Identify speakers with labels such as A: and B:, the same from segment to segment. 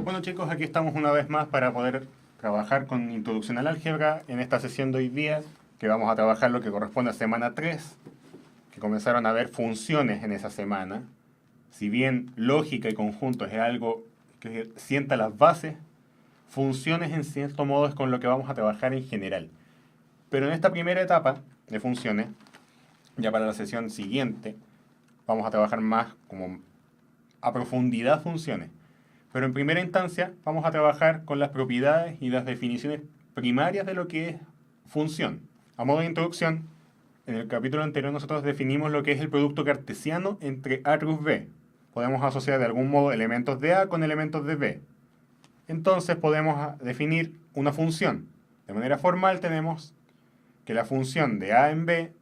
A: Bueno chicos, aquí estamos una vez más para poder trabajar con Introducción al Álgebra en esta sesión de hoy día, que vamos a trabajar lo que corresponde a semana 3, que comenzaron a ver funciones en esa semana. Si bien lógica y conjunto es algo que sienta las bases, funciones en cierto modo es con lo que vamos a trabajar en general. Pero en esta primera etapa de funciones, ya para la sesión siguiente, vamos a trabajar más como a profundidad funciones. Pero en primera instancia vamos a trabajar con las propiedades y las definiciones primarias de lo que es función. A modo de introducción, en el capítulo anterior nosotros definimos lo que es el producto cartesiano entre A cruz B. Podemos asociar de algún modo elementos de A con elementos de B. Entonces podemos definir una función. De manera formal tenemos que la función de A en B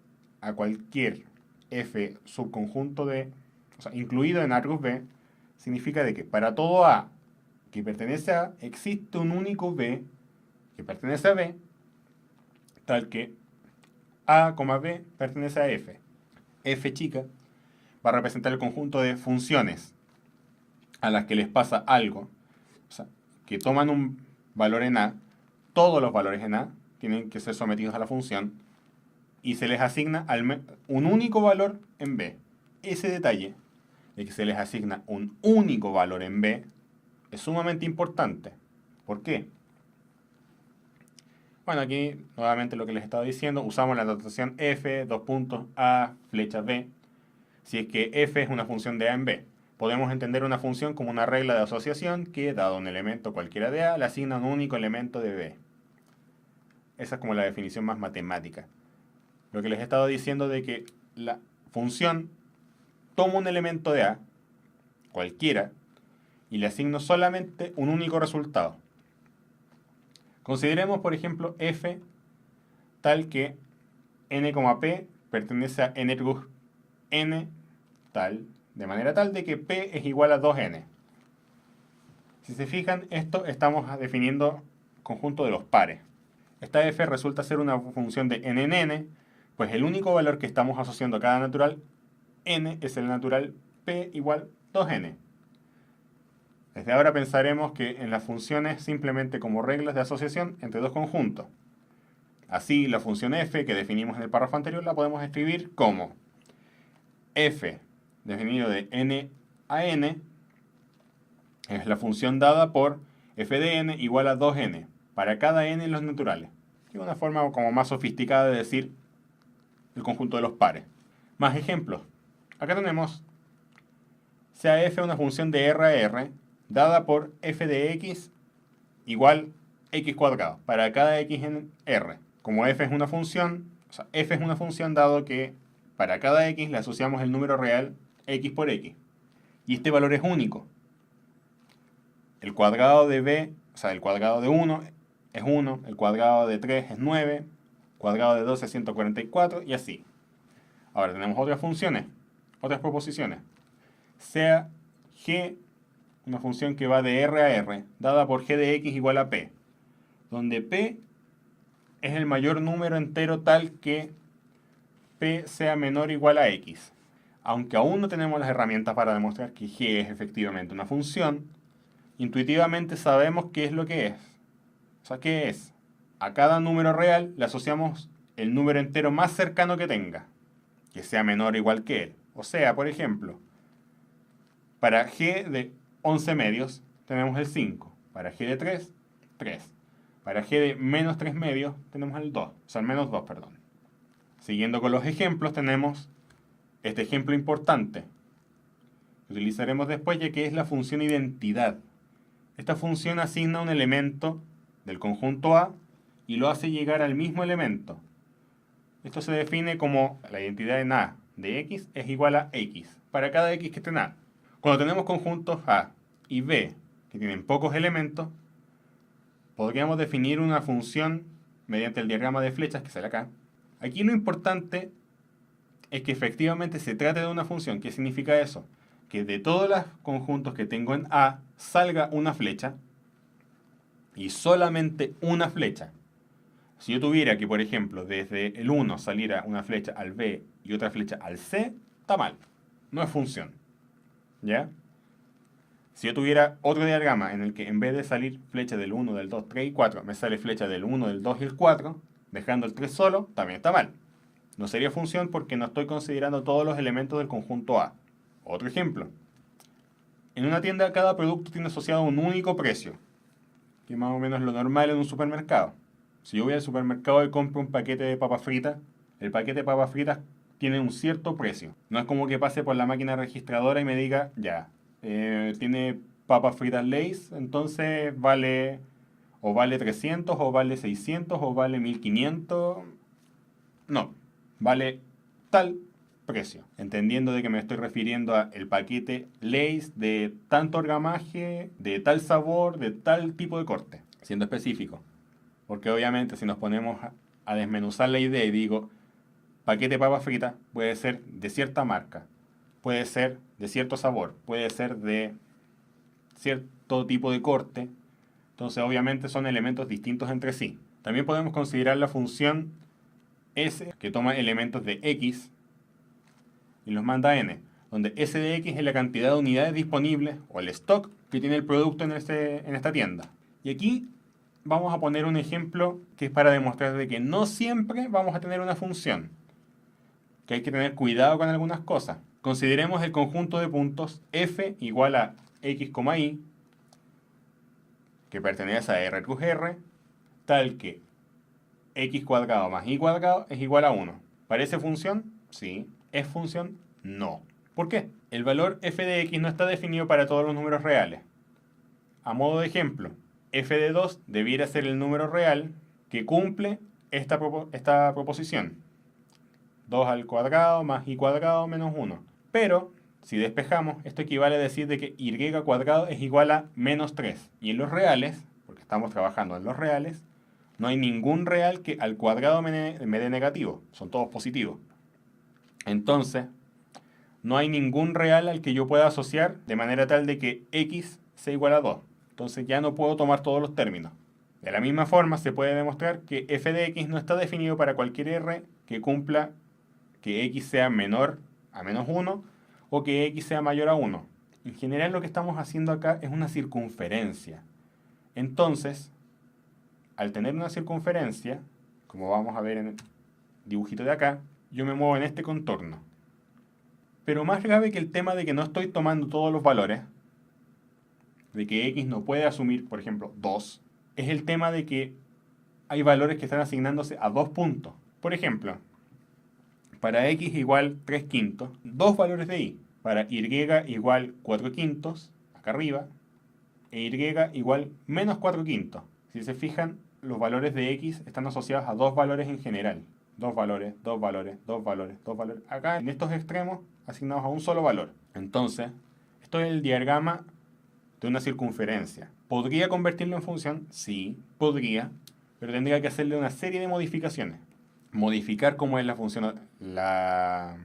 A: a cualquier f subconjunto de, o sea, incluido en A cruz B, significa de que para todo A que pertenece a A, existe un único B que pertenece a B, tal que A, B pertenece a F. F chica va a representar el conjunto de funciones a las que les pasa algo, o sea, que toman un valor en A, todos los valores en A tienen que ser sometidos a la función, y se les asigna un único valor en B. Ese detalle de que se les asigna un único valor en B es sumamente importante. ¿Por qué? Bueno, aquí nuevamente lo que les estaba diciendo, usamos la notación f, dos puntos, a, flecha b, si es que f es una función de a en b. Podemos entender una función como una regla de asociación que, dado un elemento cualquiera de a, le asigna un único elemento de b. Esa es como la definición más matemática. Lo que les he estado diciendo de que la función toma un elemento de a, cualquiera, y le asigno solamente un único resultado. Consideremos, por ejemplo, f tal que n, p pertenece a n cruz n tal, de manera tal de que p es igual a 2n. Si se fijan, esto estamos definiendo conjunto de los pares. Esta f resulta ser una función de n en n, pues el único valor que estamos asociando a cada natural, n, es el natural p igual 2n. Desde ahora pensaremos que en las funciones simplemente como reglas de asociación entre dos conjuntos. Así, la función f que definimos en el párrafo anterior la podemos escribir como f definido de n a n es la función dada por f de n igual a 2n para cada n en los naturales. Es una forma como más sofisticada de decir el conjunto de los pares. Más ejemplos. Acá tenemos sea f una función de R a R dada por f de x igual x cuadrado para cada x en R. Como f es una función, o sea, f es una función dado que para cada x le asociamos el número real x por x. Y este valor es único. El cuadrado de b, o sea, el cuadrado de 1 es 1, el cuadrado de 3 es 9, el cuadrado de 2 es 144 y así. Ahora tenemos otras funciones, otras proposiciones. Sea g una función que va de R a R, dada por g de x igual a p, donde p es el mayor número entero tal que p sea menor o igual a x. Aunque aún no tenemos las herramientas para demostrar que g es efectivamente una función, intuitivamente sabemos qué es lo que es. O sea, ¿qué es? A cada número real le asociamos el número entero más cercano que tenga, que sea menor o igual que él. O sea, por ejemplo, para g de 11 medios tenemos el 5. Para g de 3, 3. Para g de menos 3 medios tenemos el 2. O sea, el menos 2, perdón. Siguiendo con los ejemplos tenemos este ejemplo importante que utilizaremos después, ya que es la función identidad. Esta función asigna un elemento del conjunto A y lo hace llegar al mismo elemento. Esto se define como la identidad en A de x es igual a x para cada x que esté en A. Cuando tenemos conjuntos A y B que tienen pocos elementos, podríamos definir una función mediante el diagrama de flechas que sale acá. Aquí lo importante es que efectivamente se trate de una función. ¿Qué significa eso? Que de todos los conjuntos que tengo en A salga una flecha y solamente una flecha. Si yo tuviera que, por ejemplo, desde el 1 saliera una flecha al B y otra flecha al C, está mal. No es función. ¿Ya? Si yo tuviera otro diagrama en el que en vez de salir flecha del 1, del 2, 3 y 4, me sale flecha del 1, del 2 y el 4, dejando el 3 solo, también está mal. No sería función porque no estoy considerando todos los elementos del conjunto A. Otro ejemplo. En una tienda cada producto tiene asociado un único precio, que es más o menos lo normal en un supermercado. Si yo voy al supermercado y compro un paquete de papas fritas, el paquete de papas fritas tiene un cierto precio. No es como que pase por la máquina registradora y me diga, ya, tiene papas fritas Lay's, entonces vale, o vale 300, o vale 600, o vale 1500. No, vale tal precio, entendiendo de que me estoy refiriendo a el paquete Lay's de tanto gramaje, de tal sabor, de tal tipo de corte, siendo específico. Porque obviamente si nos ponemos a desmenuzar la idea y digo, paquete de papas fritas puede ser de cierta marca, puede ser de cierto sabor, puede ser de cierto tipo de corte, entonces obviamente son elementos distintos entre sí. También podemos considerar la función S, que toma elementos de X y los manda a N, donde S de X es la cantidad de unidades disponibles o el stock que tiene el producto en esta tienda. Y aquí vamos a poner un ejemplo que es para demostrar de que no siempre vamos a tener una función, que hay que tener cuidado con algunas cosas. Consideremos el conjunto de puntos f igual a x, y, que pertenece a R cruz R, tal que x cuadrado más y cuadrado es igual a 1. ¿Parece función? Sí. ¿Es función? No. ¿Por qué? El valor f de x no está definido para todos los números reales. A modo de ejemplo, f de 2 debiera ser el número real que cumple esta proposición. 2 al cuadrado más y cuadrado menos 1. Pero, si despejamos, esto equivale a decir de que y cuadrado es igual a menos 3. Y en los reales, porque estamos trabajando en los reales, no hay ningún real que al cuadrado me dé negativo. Son todos positivos. Entonces, no hay ningún real al que yo pueda asociar de manera tal de que x sea igual a 2. Entonces ya no puedo tomar todos los términos. De la misma forma, se puede demostrar que f de x no está definido para cualquier r que cumpla que x sea menor a menos 1 o que x sea mayor a 1. En general lo que estamos haciendo acá es una circunferencia. Entonces, al tener una circunferencia, como vamos a ver en el dibujito de acá, yo me muevo en este contorno. Pero más grave que el tema de que no estoy tomando todos los valores, de que x no puede asumir, por ejemplo, 2, es el tema de que hay valores que están asignándose a 2 puntos. Por ejemplo, para x igual 3 quintos, dos valores de y. Para y igual 4 quintos, acá arriba, e y igual menos 4 quintos. Si se fijan, los valores de x están asociados a dos valores en general. Dos valores, dos valores, dos valores, dos valores. Acá en estos extremos asignados a un solo valor. Entonces, esto es el diagrama de una circunferencia. ¿Podría convertirlo en función? Sí, podría, pero tendría que hacerle una serie de modificaciones. Modificar cómo es la función, la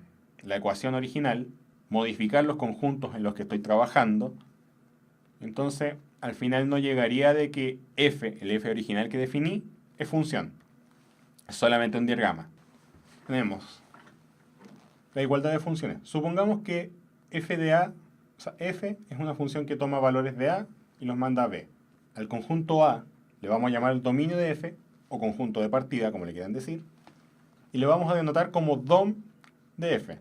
A: ecuación original, modificar los conjuntos en los que estoy trabajando. Entonces, al final no llegaría de que f, el f original que definí, es función. Es solamente un diagrama. Tenemos la igualdad de funciones. Supongamos que f de a, o sea, f es una función que toma valores de a y los manda a b. Al conjunto a le vamos a llamar el dominio de f, o conjunto de partida, como le quieran decir, y le vamos a denotar como dom de f.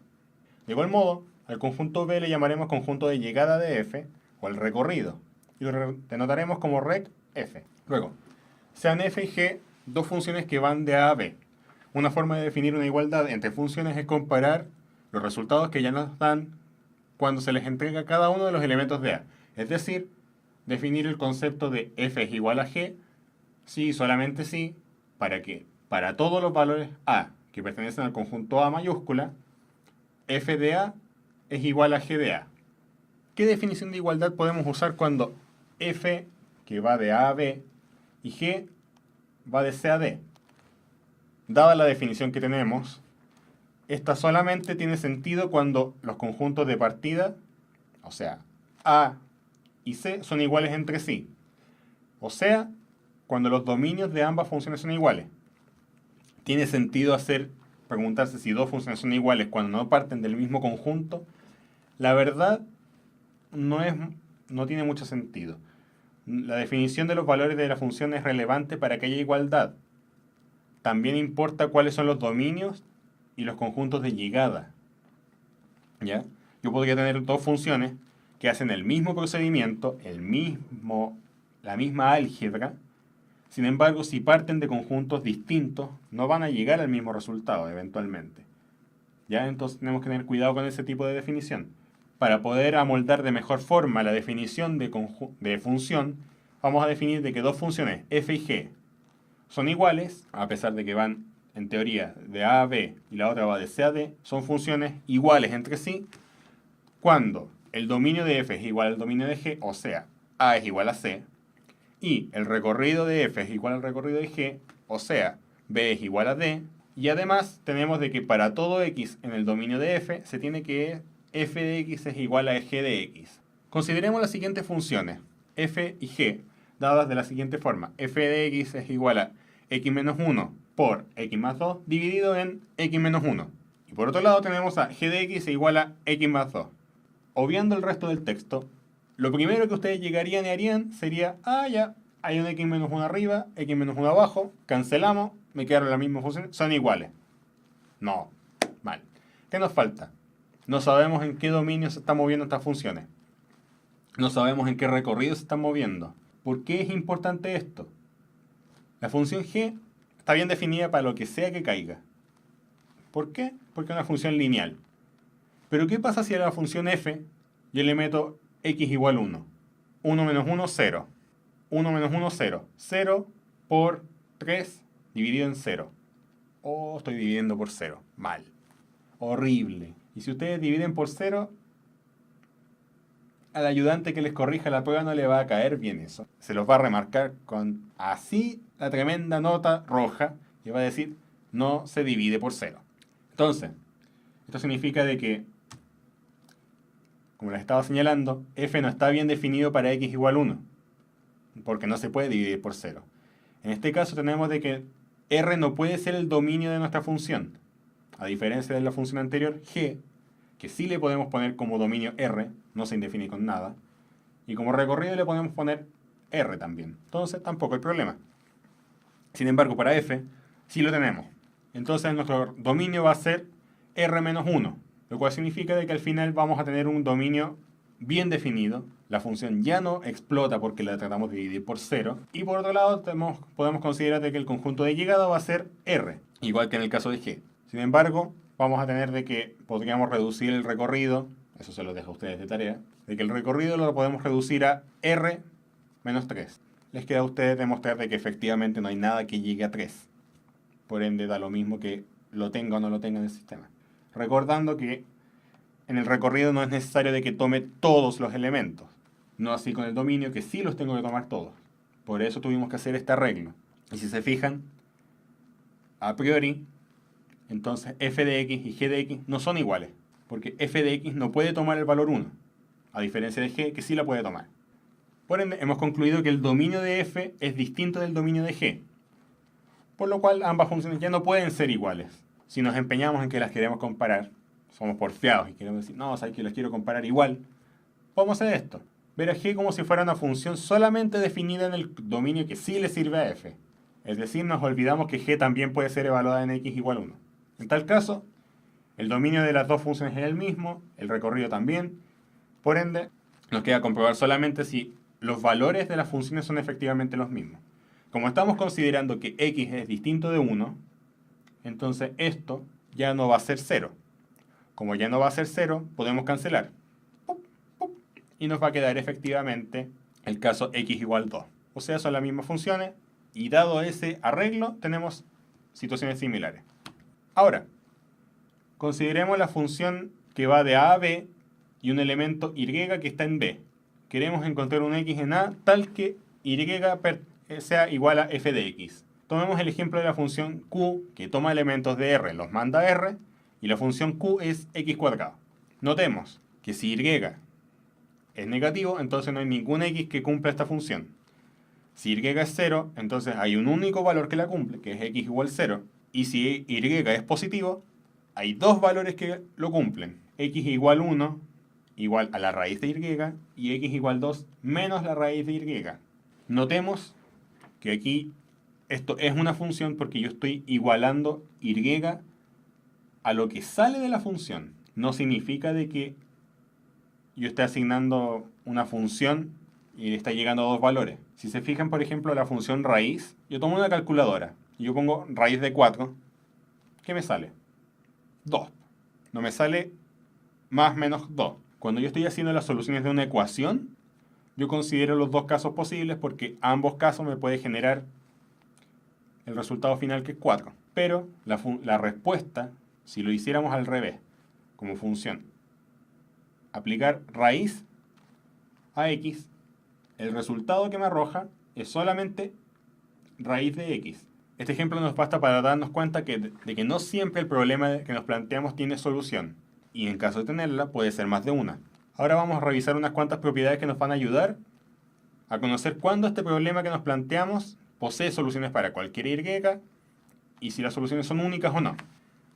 A: De igual modo, al conjunto b le llamaremos conjunto de llegada de f, o el recorrido, y lo denotaremos como rec f. Luego, sean f y g dos funciones que van de a a b. Una forma de definir una igualdad entre funciones es comparar los resultados que ya nos dan cuando se les entrega cada uno de los elementos de a. Es decir, definir el concepto de f es igual a g, si y solamente si, para que para todos los valores a que pertenecen al conjunto A mayúscula, f de a es igual a g de a. ¿Qué definición de igualdad podemos usar cuando f, que va de a a b, y g va de c a d? Dada la definición que tenemos, esta solamente tiene sentido cuando los conjuntos de partida, o sea, a y c, son iguales entre sí. O sea, cuando los dominios de ambas funciones son iguales. Tiene sentido preguntarse si dos funciones son iguales cuando no parten del mismo conjunto. La verdad no es no tiene mucho sentido. La definición de los valores de la función es relevante para que haya igualdad. También importa cuáles son los dominios y los conjuntos de llegada. ¿Ya? Yo podría tener dos funciones que hacen el mismo procedimiento, la misma álgebra. Sin embargo, si parten de conjuntos distintos, no van a llegar al mismo resultado eventualmente. ¿Ya? Entonces tenemos que tener cuidado con ese tipo de definición. Para poder amoldar de mejor forma la definición de función, vamos a definir de que dos funciones, f y g, son iguales, a pesar de que van, en teoría, de a a b y la otra va de c a d, son funciones iguales entre sí cuando el dominio de f es igual al dominio de g, o sea, a es igual a c, y el recorrido de f es igual al recorrido de g, o sea, b es igual a d, y además tenemos de que para todo x en el dominio de f se tiene que f de x es igual a g de x. Consideremos las siguientes funciones, f y g, dadas de la siguiente forma. F de x es igual a x menos 1 por x más 2 dividido en x menos 1. Y por otro lado tenemos a g de x es igual a x más 2. Obviando el resto del texto, lo primero que ustedes llegarían y harían sería, ya, hay un x menos 1 arriba, x menos 1 abajo, cancelamos, me quedaron las mismas funciones, son iguales. No, mal. ¿Qué nos falta? No sabemos en qué dominio se están moviendo estas funciones. No sabemos en qué recorrido se están moviendo. ¿Por qué es importante esto? La función g está bien definida para lo que sea que caiga. ¿Por qué? Porque es una función lineal. Pero ¿qué pasa si a la función f yo le meto x igual 1? 1 menos 1, 0. 1 menos 1, 0. 0 por 3 dividido en 0. Oh, estoy dividiendo por 0. Mal. Horrible. Y si ustedes dividen por 0, al ayudante que les corrija la prueba no le va a caer bien eso. Se los va a remarcar con así la tremenda nota roja y va a decir no se divide por 0. Entonces, esto significa de que, como les estaba señalando, f no está bien definido para x igual 1, porque no se puede dividir por 0. En este caso tenemos de que r no puede ser el dominio de nuestra función, a diferencia de la función anterior, g, que sí le podemos poner como dominio r, no se indefine con nada, y como recorrido le podemos poner r también. Entonces tampoco hay problema. Sin embargo, para f sí lo tenemos. Entonces nuestro dominio va a ser r menos 1, lo cual significa de que al final vamos a tener un dominio bien definido. La función ya no explota porque la tratamos de dividir por 0. Y por otro lado podemos considerar de que el conjunto de llegada va a ser r, igual que en el caso de g. Sin embargo, vamos a tener de que podríamos reducir el recorrido, eso se lo dejo a ustedes de tarea, de que el recorrido lo podemos reducir a r menos 3. Les queda a ustedes demostrar de que efectivamente no hay nada que llegue a 3. Por ende, da lo mismo que lo tenga o no lo tenga en el sistema. Recordando que en el recorrido no es necesario de que tome todos los elementos. No así con el dominio, que sí los tengo que tomar todos. Por eso tuvimos que hacer este arreglo. Y si se fijan, a priori, entonces f de x y g de x no son iguales. Porque f de x no puede tomar el valor 1. A diferencia de g, que sí la puede tomar. Por ende, hemos concluido que el dominio de f es distinto del dominio de g. Por lo cual, ambas funciones ya no pueden ser iguales. Si nos empeñamos en que las queremos comparar, somos porfiados y queremos decir, no, sabes que las quiero comparar igual, podemos hacer esto. Ver a g como si fuera una función solamente definida en el dominio que sí le sirve a f. Es decir, nos olvidamos que g también puede ser evaluada en x igual 1. En tal caso, el dominio de las dos funciones es el mismo, el recorrido también. Por ende, nos queda comprobar solamente si los valores de las funciones son efectivamente los mismos. Como estamos considerando que x es distinto de 1, entonces esto ya no va a ser 0. Como ya no va a ser 0, podemos cancelar. Y nos va a quedar efectivamente el caso x igual 2. O sea, son las mismas funciones y dado ese arreglo tenemos situaciones similares. Ahora, consideremos la función que va de a a b y un elemento y que está en b. Queremos encontrar un x en a tal que y sea igual a f de x. Tomemos el ejemplo de la función q que toma elementos de r, los manda a r, y la función q es x cuadrado. Notemos que si y es negativo, entonces no hay ningún x que cumpla esta función. Si y es 0, entonces hay un único valor que la cumple, que es x igual 0. Y si y es positivo, hay dos valores que lo cumplen, x igual 1 igual a la raíz de y x igual 2 menos la raíz de y. Notemos que aquí esto es una función porque yo estoy igualando y a lo que sale de la función. No significa de que yo esté asignando una función y le está llegando a dos valores. Si se fijan, por ejemplo, la función raíz, yo tomo una calculadora y yo pongo raíz de 4, ¿qué me sale? 2. No me sale más menos 2. Cuando yo estoy haciendo las soluciones de una ecuación, yo considero los dos casos posibles porque ambos casos me puede generar el resultado final que es 4. Pero la respuesta, si lo hiciéramos al revés, como función, aplicar raíz a x, el resultado que me arroja es solamente raíz de x. Este ejemplo nos basta para darnos cuenta de que no siempre el problema que nos planteamos tiene solución, y en caso de tenerla puede ser más de una. Ahora vamos a revisar unas cuantas propiedades que nos van a ayudar a conocer cuándo este problema que nos planteamos posee soluciones para cualquier y si las soluciones son únicas o no.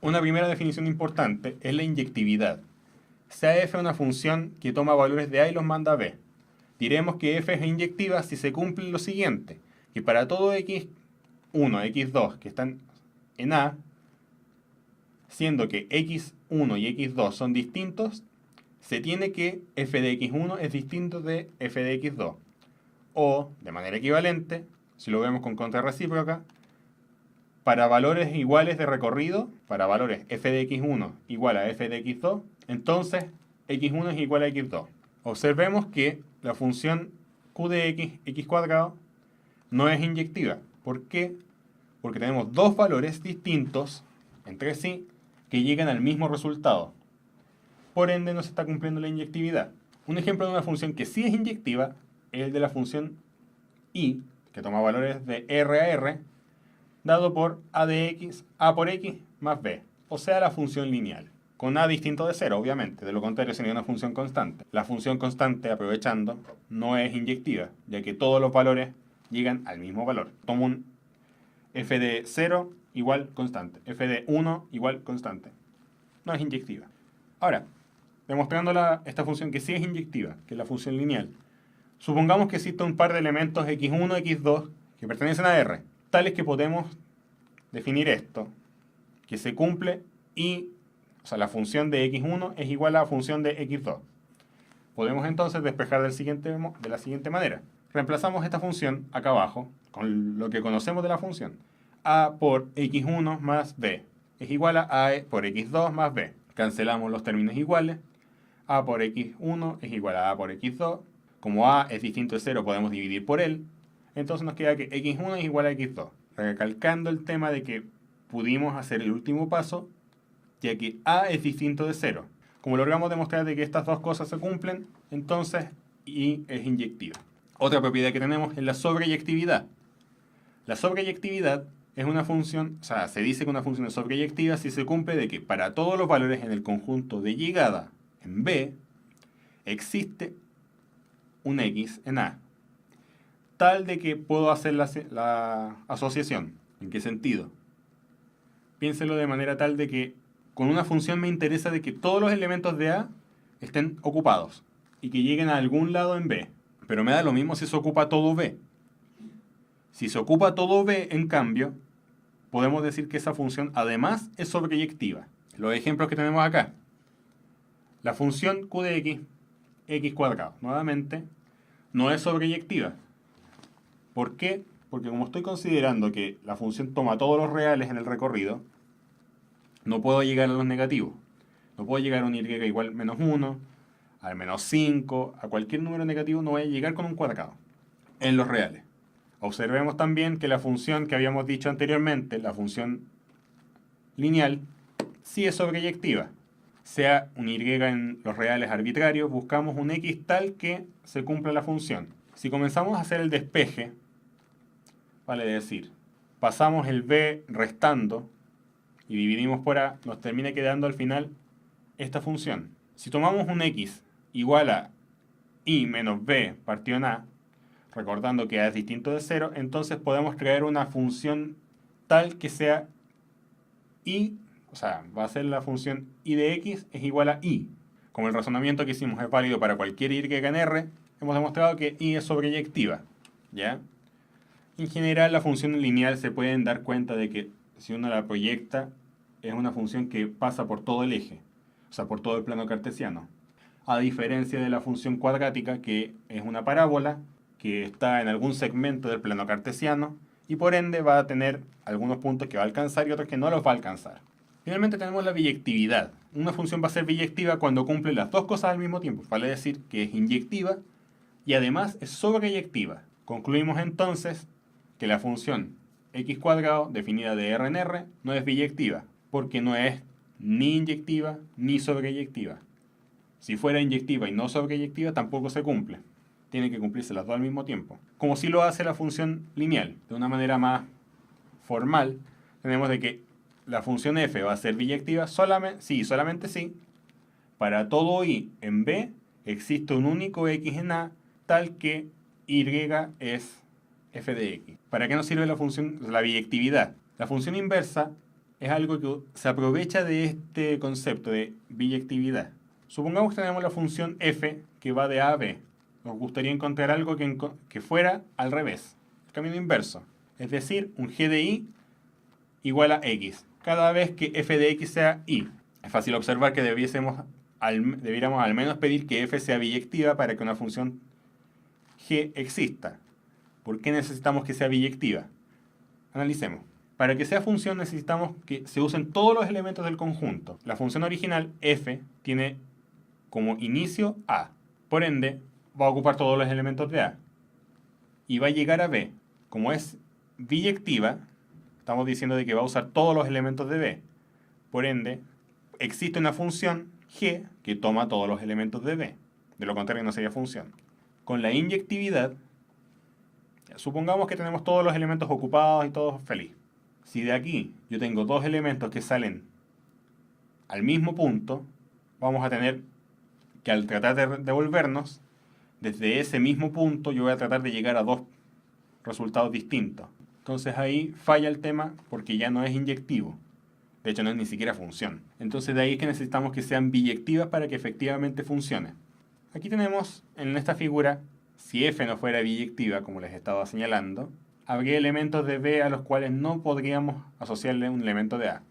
A: Una primera definición importante es la inyectividad. Sea f una función que toma valores de a y los manda a b. Diremos que f es inyectiva si se cumple lo siguiente, que para todo x1, x2 que están en a, siendo que x1 y x2 son distintos, se tiene que f de x1 es distinto de f de x2. O, de manera equivalente, si lo vemos con contra recíproca, para valores iguales de recorrido, para valores f de x1 igual a f de x2, entonces x1 es igual a x2. Observemos que la función q de x cuadrado, no es inyectiva. ¿Por qué? Porque tenemos dos valores distintos entre sí que llegan al mismo resultado. Por ende, no se está cumpliendo la inyectividad. Un ejemplo de una función que sí es inyectiva es el de la función y, que toma valores de r a r, dado por a de x, a por x más b, o sea, la función lineal. Con a distinto de 0, obviamente, de lo contrario sería una función constante. La función constante, aprovechando, no es inyectiva, ya que todos los valores llegan al mismo valor. Tomo un f de 0 igual constante, f de 1 igual constante. No es inyectiva. Ahora, demostrando esta función que sí es inyectiva, que es la función lineal, supongamos que existe un par de elementos x1 y x2 que pertenecen a R, tales que podemos definir esto, que se cumple y, o sea, la función de x1 es igual a la función de x2. Podemos entonces despejar de la siguiente manera. Reemplazamos esta función acá abajo con lo que conocemos de la función. A por x1 más b es igual a por x2 más b. Cancelamos los términos iguales. A por x1 es igual a por x2. Como a es distinto de 0, podemos dividir por él. Entonces nos queda que x1 es igual a x2. Recalcando el tema de que pudimos hacer el último paso, ya que a es distinto de 0. Como logramos demostrar de que estas dos cosas se cumplen, entonces y es inyectiva. Otra propiedad que tenemos es la sobreyectividad. La sobreyectividad es una función, o sea, se dice que una función es sobreyectiva si se cumple de que para todos los valores en el conjunto de llegada en B, existe un X en A. Tal de que puedo hacer la asociación. ¿En qué sentido? Piénselo de manera tal de que con una función me interesa de que todos los elementos de A estén ocupados y que lleguen a algún lado en B. Pero me da lo mismo si se ocupa todo B. Si se ocupa todo B, en cambio, podemos decir que esa función además es sobreyectiva. Los ejemplos que tenemos acá. La función q de x cuadrado, nuevamente, no es sobreyectiva. ¿Por qué? Porque como estoy considerando que la función toma todos los reales en el recorrido, no puedo llegar a los negativos. No puedo llegar a un y igual menos 1, al menos 5, a cualquier número negativo no voy a llegar con un cuadrado en los reales. Observemos también que la función que habíamos dicho anteriormente, la función lineal, sí es sobreyectiva. Sea un y en los reales arbitrarios, buscamos un x tal que se cumpla la función. Si comenzamos a hacer el despeje, vale decir, pasamos el b restando y dividimos por a, nos termina quedando al final esta función. Si tomamos un x igual a y menos b partido en a, recordando que a es distinto de 0, entonces podemos crear una función tal que sea y, o sea, va a ser la función y de x es igual a y. Como el razonamiento que hicimos es válido para cualquier y en R, hemos demostrado que y es sobreyectiva, ¿ya? En general, la función lineal se pueden dar cuenta de que si uno la proyecta, es una función que pasa por todo el eje, o sea, por todo el plano cartesiano. A diferencia de la función cuadrática, que es una parábola que está en algún segmento del plano cartesiano y por ende va a tener algunos puntos que va a alcanzar y otros que no los va a alcanzar. Finalmente tenemos la biyectividad. Una función va a ser biyectiva cuando cumple las dos cosas al mismo tiempo, vale decir que es inyectiva y además es sobreyectiva. Concluimos entonces que la función x cuadrado definida de R en R no es biyectiva, porque no es ni inyectiva ni sobreyectiva. Si fuera inyectiva y no sobreyectiva, tampoco se cumple. Tienen que cumplirse las dos al mismo tiempo. Como si lo hace la función lineal. De una manera más formal, tenemos de que la función f va a ser biyectiva solamente si para todo y en B existe un único x en A tal que y es f de x. ¿Para qué nos sirve la biyectividad? La función inversa es algo que se aprovecha de este concepto de biyectividad. Supongamos que tenemos la función f que va de A a B. Nos gustaría encontrar algo que fuera al revés, el camino inverso. Es decir, un g de y igual a x, cada vez que f de x sea y. Es fácil observar que debiéramos al menos pedir que f sea biyectiva para que una función g exista. ¿Por qué necesitamos que sea biyectiva? Analicemos. Para que sea función necesitamos que se usen todos los elementos del conjunto. La función original f tiene como inicio a. Por ende, va a ocupar todos los elementos de a. Y va a llegar a b. Como es biyectiva, estamos diciendo de que va a usar todos los elementos de b. Por ende, existe una función g que toma todos los elementos de b. De lo contrario no sería función. Con la inyectividad, supongamos que tenemos todos los elementos ocupados y todo feliz. Si de aquí yo tengo dos elementos que salen al mismo punto, vamos a tener que al tratar de devolvernos, desde ese mismo punto yo voy a tratar de llegar a dos resultados distintos. Entonces ahí falla el tema porque ya no es inyectivo. De hecho no es ni siquiera función. Entonces de ahí es que necesitamos que sean biyectivas para que efectivamente funcione. Aquí tenemos en esta figura, si f no fuera biyectiva, como les estaba señalando, habría elementos de b a los cuales no podríamos asociarle un elemento de a.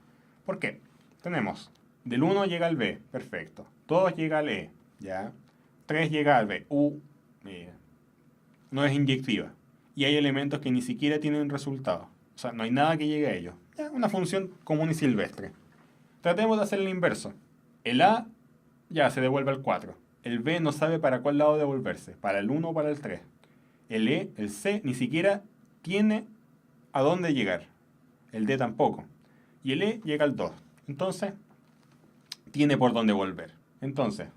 A: ¿Por qué? Tenemos, del 1 llega al b, perfecto. 2 llega al e, ya. 3 llega al b, no es inyectiva. Y hay elementos que ni siquiera tienen resultado. O sea, no hay nada que llegue a ellos. Ya, una función común y silvestre. Tratemos de hacer el inverso. El a ya se devuelve al 4. El b no sabe para cuál lado devolverse, para el 1 o para el 3. El e, el c, ni siquiera tiene a dónde llegar. El d tampoco. Y el e llega al 2. Entonces, tiene por dónde volver. Entonces,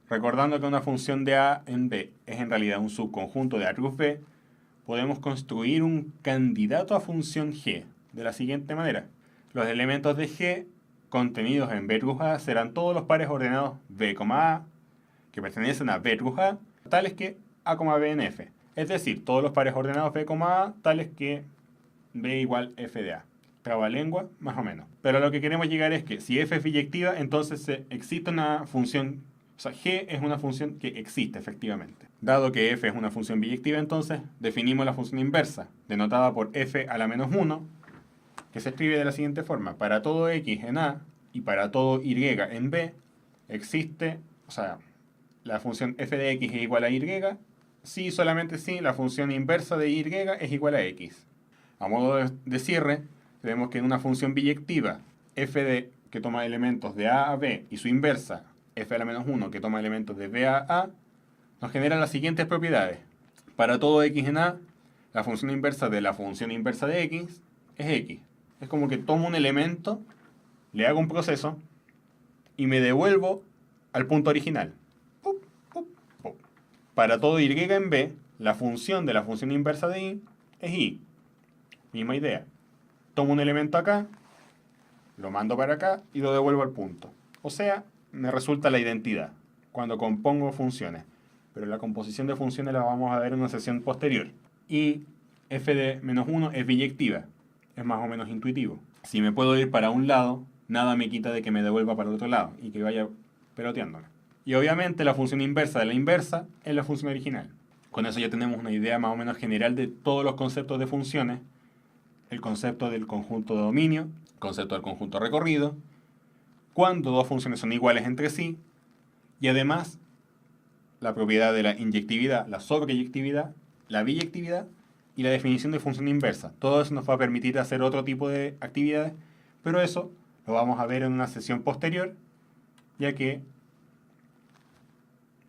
A: recordando que una función de a en b es en realidad un subconjunto de a cruz b, podemos construir un candidato a función g de la siguiente manera. Los elementos de g contenidos en b cruz a serán todos los pares ordenados b, a, que pertenecen a b cruz a, tales que a, b en f. Es decir, todos los pares ordenados b, a, tales que b igual f de a. Trabalengua, más o menos. Pero a lo que queremos llegar es que si f es biyectiva, entonces existe una función, o sea, g es una función que existe efectivamente. Dado que f es una función biyectiva, entonces definimos la función inversa, denotada por f a la menos 1, que se escribe de la siguiente forma. Para todo x en a y para todo y en b, existe, o sea, la función f de x es igual a y, si solamente si la función inversa de y es igual a x. A modo de cierre, vemos que en una función biyectiva, f de que toma elementos de a a b y su inversa, f a la menos 1 que toma elementos de b a, nos generan las siguientes propiedades. Para todo x en a, la función inversa de la función inversa de x es x. Es como que tomo un elemento, le hago un proceso y me devuelvo al punto original. Para todo y en b, la función de la función inversa de y es y. Misma idea. Tomo un elemento acá, lo mando para acá y lo devuelvo al punto. O sea, me resulta la identidad cuando compongo funciones. Pero la composición de funciones la vamos a ver en una sesión posterior. Y f de menos 1 es biyectiva. Es más o menos intuitivo. Si me puedo ir para un lado, nada me quita de que me devuelva para el otro lado y que vaya peloteándome. Y obviamente la función inversa de la inversa es la función original. Con eso ya tenemos una idea más o menos general de todos los conceptos de funciones. El concepto del conjunto de dominio, el concepto del conjunto recorrido, cuando dos funciones son iguales entre sí, y además la propiedad de la inyectividad, la sobreyectividad, la biyectividad y la definición de función inversa. Todo eso nos va a permitir hacer otro tipo de actividades, pero eso lo vamos a ver en una sesión posterior, ya que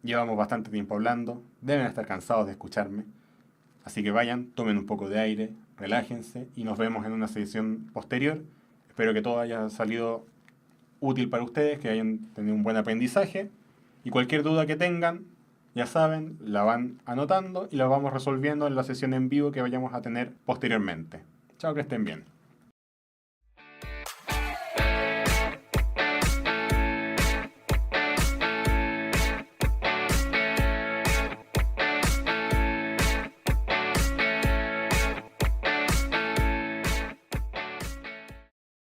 A: llevamos bastante tiempo hablando, deben estar cansados de escucharme, así que vayan, tomen un poco de aire, relájense y nos vemos en una sesión posterior. Espero que todo haya salido útil para ustedes, que hayan tenido un buen aprendizaje y cualquier duda que tengan, ya saben, la van anotando y la vamos resolviendo en la sesión en vivo que vayamos a tener posteriormente. Chao, que estén bien.